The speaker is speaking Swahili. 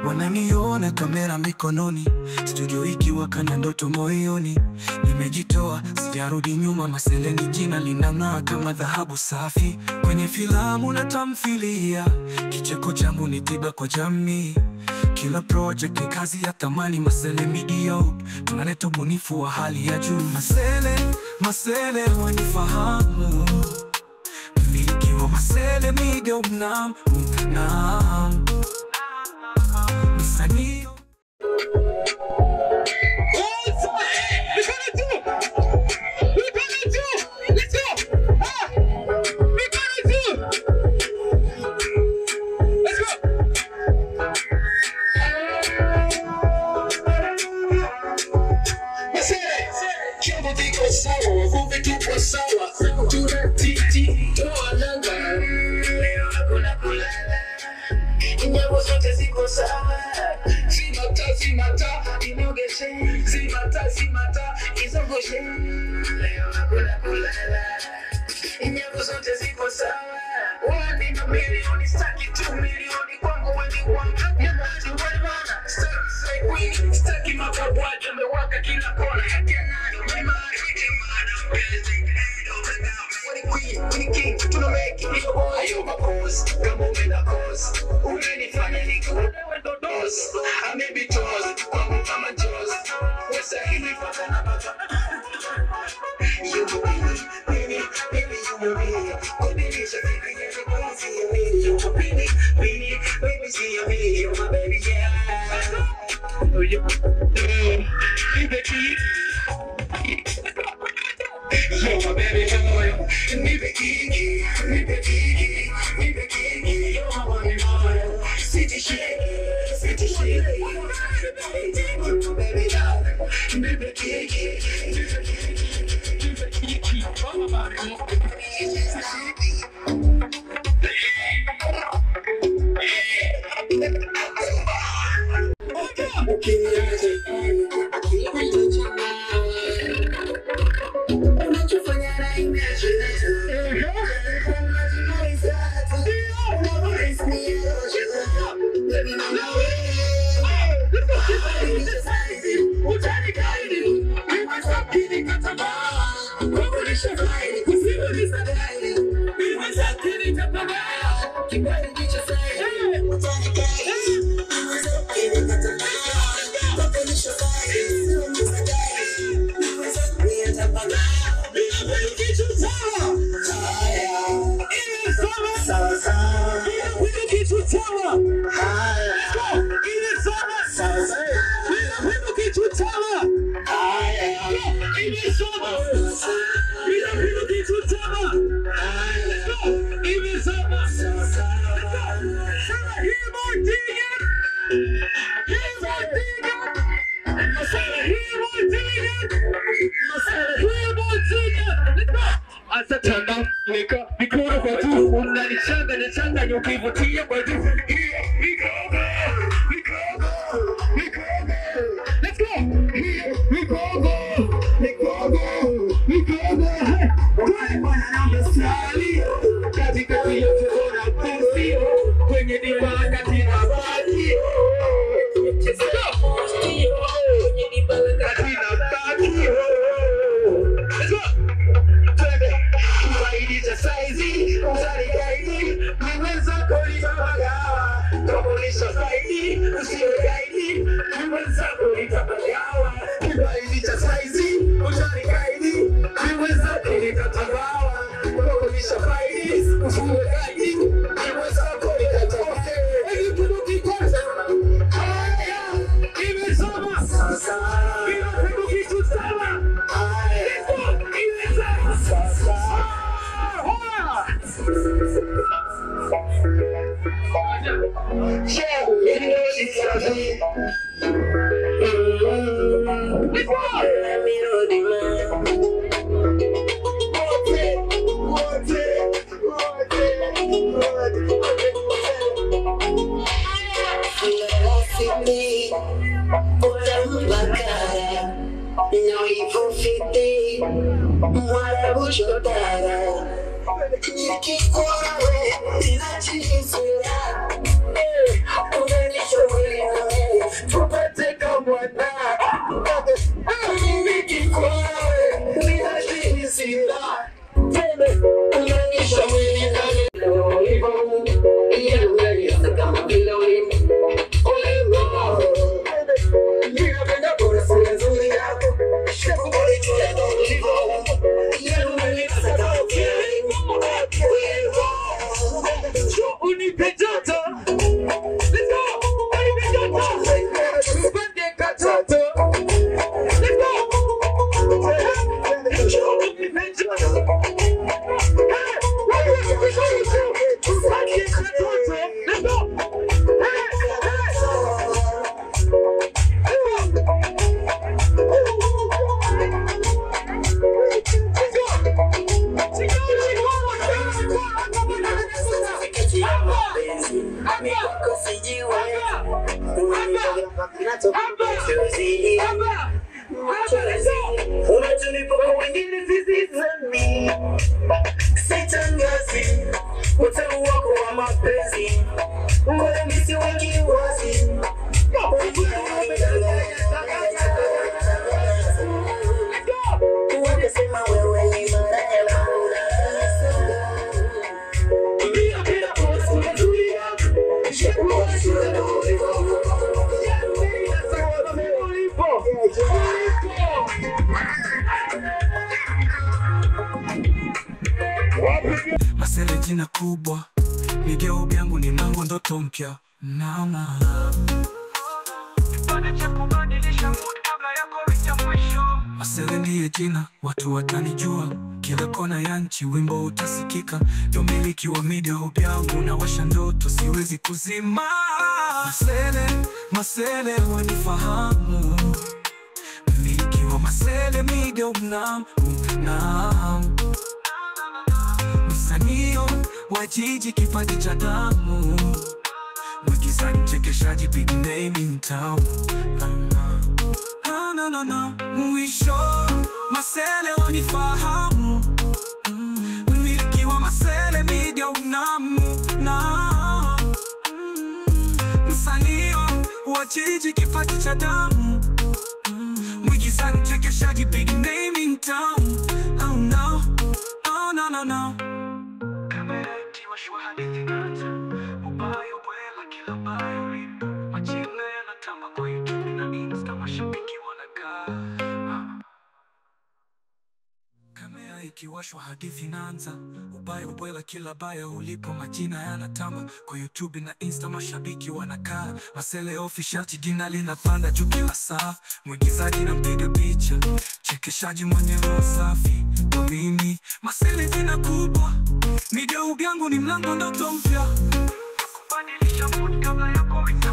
Wananiona kamera mikononi, studio ikiwaka na ndoto moyoni. Nimejitoa, sijarudi nyuma, Masele ni jina linang'aa kama dhahabu safi kwenye filamu na tamthilia. Kicheko changu ni tiba kwa jamii, kila project ni kazi ya thamani. Masele Media, tunaleta ubunifu wa hali ya juu. Masele wanifahamu, mmiliki wa Masele Media, msanii. Zimata, izongoshe. Leo hakuna kulala. Nyavu zote ziko sawa. Wani na milioni, staki 2 milioni kwangu wewe wangu. Nyamaji wewana, staki queen, staki makabwaji amewaka kila kona. Haki ya nani, weimani, wani queen, wani king, tunameki, hiyo boy. Ayo makozi, kama umena kozi. Unanifanya niko, unewe dodozi. Amebi tozi, kwangu kama jozi. Mikoro kwa juu, unanichanga ukivutia kwa juu. Let's go. Katikati ya tuona pusi, kwenye diba katina baki. Não envolvitei, mora bujotara. Que cor é? Tira de ensinar. Unanimidade. Unatunipa kwa wengine sisi zami sitangazi utamu wako wa mapenzi ngoja misi wengi wazi wakasema wewe ni maraya Masele jina kubwa, Migeo byangu ni mlango ndoto mpya. Naona Masele ndiye jina, watu watanijua kila kona ya nchi, wimbo utasikika. Ndio miliki wa Migeo byangu na washa ndoto siwezi kuzima. Masele wanifahamu, miliki wa Masele Migeo Mnam msanio wa jiji kipaji cha damu, mwigizaji mchekeshaji big name in town. Mwisho Masele wanifahamu, mmiliki wa Masele Migeo Mnam msanio wa jiji kipaji cha damu, mwigizaji mchekeshaji big name in town. No. Washwa hadithi naanza, ubayo bwela kila bayo lipo, majina yanatamba kwa YouTube na Insta, mashabiki wanakaa. Kamera ikiwashwa hadithi naanza, ubayo bwela kila bayo ulipo, majina yanatamba kwa YouTube na Insta, mashabiki wanakaa. Masele official jina linapanda juu kila saa, mwigizaji na mpiga picha, chekeshaji mwenye roho safi. Kwa mimi Masele jina kubwa, Migeo byangu ni mlango ndoto mpya, kubadilisha mood kabla ya kuita.